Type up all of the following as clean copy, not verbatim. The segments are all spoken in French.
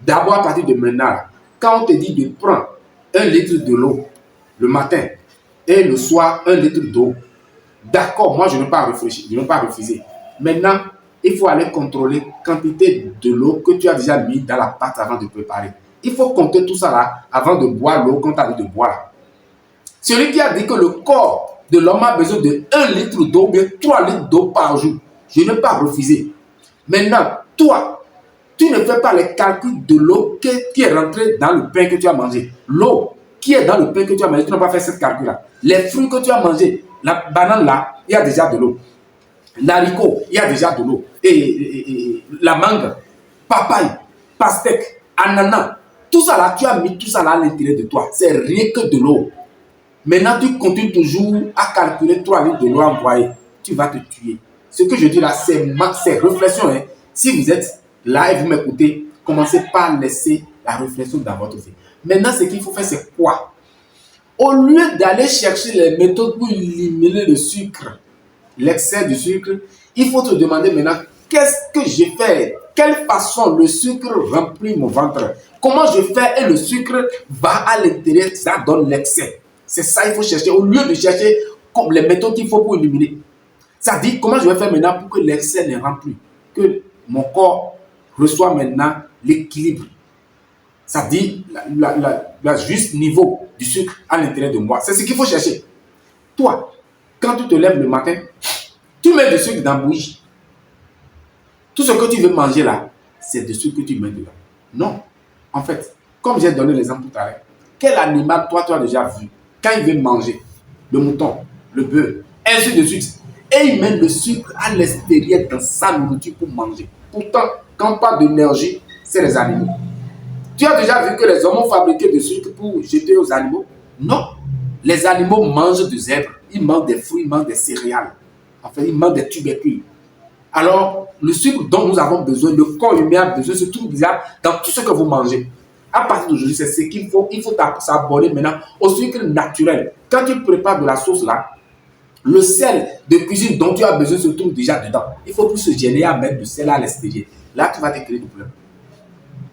D'abord, à partir de maintenant, quand on te dit de prendre 1 litre de l'eau le matin et le soir 1 litre d'eau, d'accord, moi je ne vais pas réfléchir, je ne vais pas refuser. Maintenant, il faut aller contrôler la quantité de l'eau que tu as déjà mis dans la pâte avant de préparer. Il faut compter tout ça là avant de boire l'eau qu'on t'a dit de boire. Celui qui a dit que le corps de l'homme a besoin de 1 litre d'eau, bien 3 litres d'eau par jour, je ne vais pas refuser. Maintenant, toi, tu ne fais pas les calculs de l'eau qui est rentrée dans le pain que tu as mangé. L'eau qui est dans le pain que tu as mangé, tu n'as pas fait ce calcul-là. Les fruits que tu as mangés, la banane là, il y a déjà de l'eau. L'haricot, il y a déjà de l'eau. Et la mangue, papaye, pastèque, ananas, tout ça là, tu as mis tout ça là à l'intérieur de toi. C'est rien que de l'eau. Maintenant, tu continues toujours à calculer 3 litres de l'eau envoyée. Tu vas te tuer. Ce que je dis là, c'est réflexion. Hein. Si vous êtes là et vous m'écoutez, commencez par laisser la réflexion dans votre vie. Maintenant, ce qu'il faut faire, c'est quoi? Au lieu d'aller chercher les méthodes pour éliminer le sucre, l'excès de sucre, il faut te demander maintenant, qu'est-ce que j'ai fait? Quelle façon le sucre remplit mon ventre? Comment je fais et le sucre va à l'intérieur, ça donne l'excès. C'est ça qu'il faut chercher, au lieu de chercher comme les méthodes qu'il faut pour éliminer. Ça dit, comment je vais faire maintenant pour que l'excès ne rentre plus? Que mon corps reçoit maintenant l'équilibre. Ça dit, le juste niveau du sucre à l'intérieur de moi. C'est ce qu'il faut chercher. Toi, quand tu te lèves le matin, tu mets du sucre dans la bouche. Tout ce que tu veux manger là, c'est du sucre que tu mets dedans. Non. En fait, comme j'ai donné l'exemple tout à l'heure, quel animal toi tu as déjà vu quand il veut manger? Le mouton, le bœuf, ainsi de suite. Et il met le sucre à l'extérieur dans sa nourriture pour manger. Pourtant, quand on parle d'énergie, c'est les animaux. Tu as déjà vu que les hommes ont fabriqué du sucre pour jeter aux animaux? Non. Les animaux mangent des herbes, ils mangent des fruits, ils mangent des céréales. Enfin, ils mangent des tubercules. Alors, le sucre dont nous avons besoin, le corps humain a besoin, se trouve déjà dans tout ce que vous mangez. À partir d'aujourd'hui, c'est ce qu'il faut. Il faut s'abonner maintenant au sucre naturel. Quand tu prépares de la sauce là, le sel de cuisine dont tu as besoin se trouve déjà dedans. Il ne faut plus se gêner à mettre du sel à l'extérieur. Là, tu vas te créer du problème.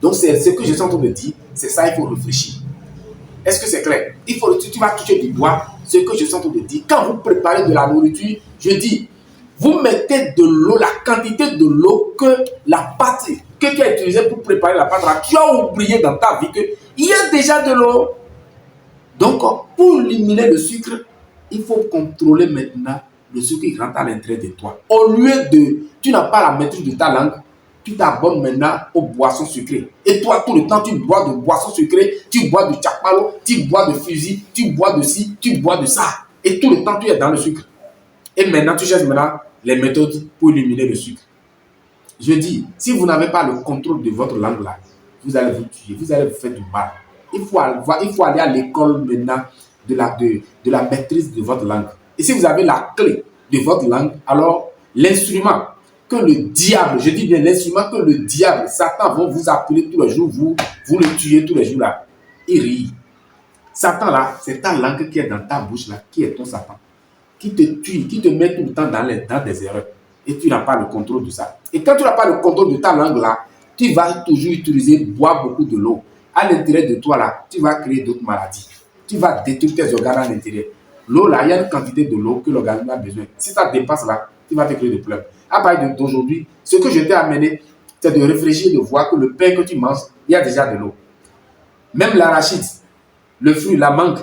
Donc, c'est ce que je suis en train de dire. C'est ça, il faut réfléchir. Est-ce que c'est clair? Tu vas toucher du doigt ce que je suis en train de dire. Quand vous préparez de la nourriture, je dis, vous mettez de l'eau, la quantité de l'eau que la pâte que tu as utilisée pour préparer la pâte, là, tu as oublié dans ta vie qu'il y a déjà de l'eau. Donc, pour éliminer le sucre, il faut contrôler maintenant le sucre qui rentre à l'intérieur de toi. Au lieu de, tu n'as pas la maîtrise de ta langue, tu t'abonnes maintenant aux boissons sucrées. Et toi, tout le temps, tu bois de boissons sucrées, tu bois de tchapalo, tu bois de fusil, tu bois de ci, tu bois de ça. Et tout le temps, tu es dans le sucre. Et maintenant, tu cherches maintenant les méthodes pour éliminer le sucre. Je dis, si vous n'avez pas le contrôle de votre langue là, vous allez vous tuer, vous allez vous faire du mal. Il faut aller à l'école maintenant de la maîtrise de votre langue. Et si vous avez la clé de votre langue, alors l'instrument que le diable, je dis bien l'instrument que le diable, Satan va vous appeler tous les jours, vous le tuez tous les jours là, il rit. Satan là, c'est ta langue qui est dans ta bouche là, qui est ton Satan, qui te tue, qui te met tout le temps dans des erreurs. Et tu n'as pas le contrôle de ça. Et quand tu n'as pas le contrôle de ta langue là, tu vas toujours boire beaucoup de l'eau. À l'intérieur de toi là, tu vas créer d'autres maladies. Tu vas détruire tes organes à l'intérieur. L'eau là, il y a une quantité de l'eau que l'organisme a besoin. Si ça dépasse là, tu vas te créer des problèmes. À partir d'aujourd'hui, ce que je t'ai amené, c'est de réfléchir, de voir que le pain que tu manges, il y a déjà de l'eau. Même l'arachide, le fruit, la mangue,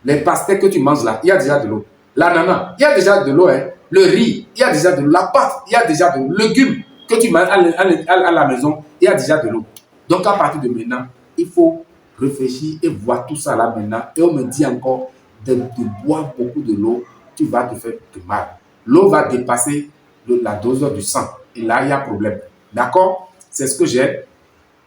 les pastèques que tu manges là, il y a déjà de l'eau. L'ananas, il y a déjà de l'eau. Hein. Le riz, il y a déjà de l'eau. La pâte, il y a déjà de l'eau. Le légume que tu manges à la maison, il y a déjà de l'eau. Donc à partir de maintenant, il faut réfléchir et voir tout ça là maintenant. Et on me dit encore de boire beaucoup de l'eau, tu vas te faire du mal. L'eau va dépasser la dose du sang. Et là, il y a problème. D'accord? C'est ce que j'ai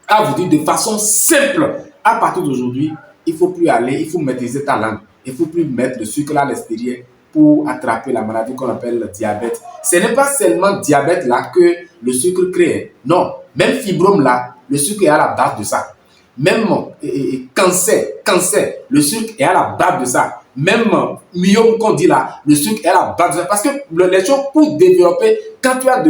à vous dire de façon simple. À partir d'aujourd'hui, il ne faut plus aller, il faut maîtriser ta langue. Il ne faut plus mettre le sucre à l'extérieur pour attraper la maladie qu'on appelle le diabète. Ce n'est pas seulement le diabète là que le sucre crée. Non, même fibrome là, le sucre est à la base de ça. Même cancer, le sucre est à la base de ça. Même myome qu'on dit là, le sucre est à la base de ça. Parce que les choses pour développer, quand tu as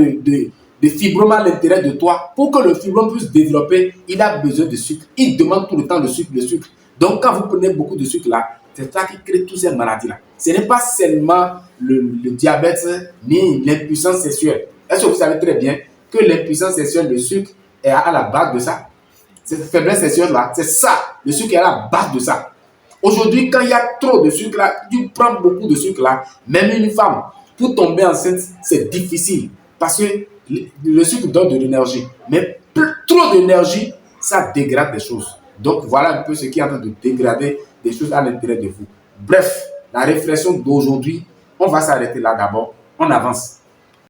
de fibrome à l'intérieur de toi. Pour que le fibrome puisse développer, il a besoin de sucre. Il demande tout le temps le sucre, le sucre. Donc, quand vous prenez beaucoup de sucre là, c'est ça qui crée toutes ces maladies-là. Ce n'est pas seulement le diabète ni l'impuissance sexuelle. Est-ce que vous savez très bien que l'impuissance sexuelle, le sucre, est à la base de ça? Cette faiblesse sexuelle-là, c'est ça. Le sucre est à la base de ça. Aujourd'hui, quand il y a trop de sucre là, tu prends beaucoup de sucre là, même une femme, pour tomber enceinte, c'est difficile. Parce que le sucre donne de l'énergie. Mais trop d'énergie, ça dégrade des choses. Donc voilà un peu ce qui est en train de dégrader des choses à l'intérieur de vous. Bref, la réflexion d'aujourd'hui, on va s'arrêter là d'abord. On avance.